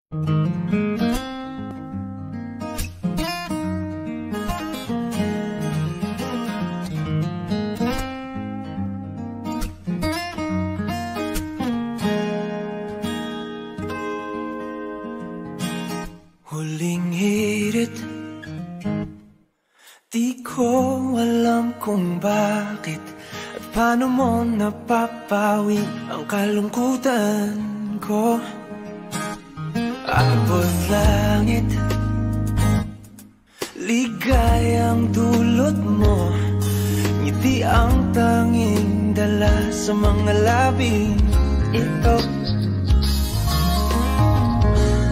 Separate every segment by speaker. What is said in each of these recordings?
Speaker 1: Huling hirit, di ko alam kung bakit at paano mo napapawi ang kalungkutan ko. Abot langit, ligayang dulot mo, ngiti ang tanging dala sa mga labing ito.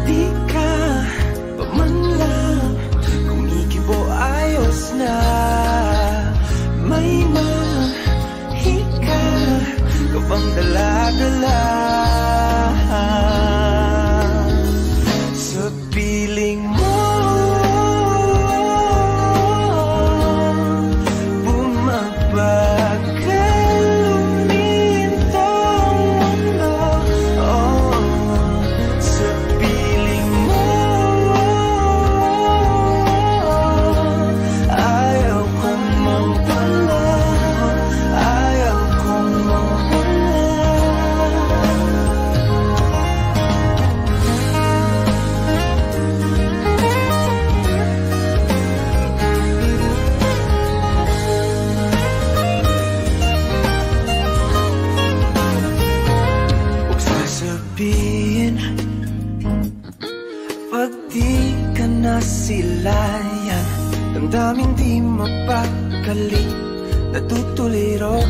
Speaker 1: Di ka pa man lang kumikibo, ayos na. May mahika ka bang dala-dala sa piling mo? Bumabagal luminto ang mundo, oh, sa piling mo. Ayaw kong mawala, ayaw kong mawala. Huwag sasabihin pag di ka nasilayan, damdaming di mapakali, natutuliro.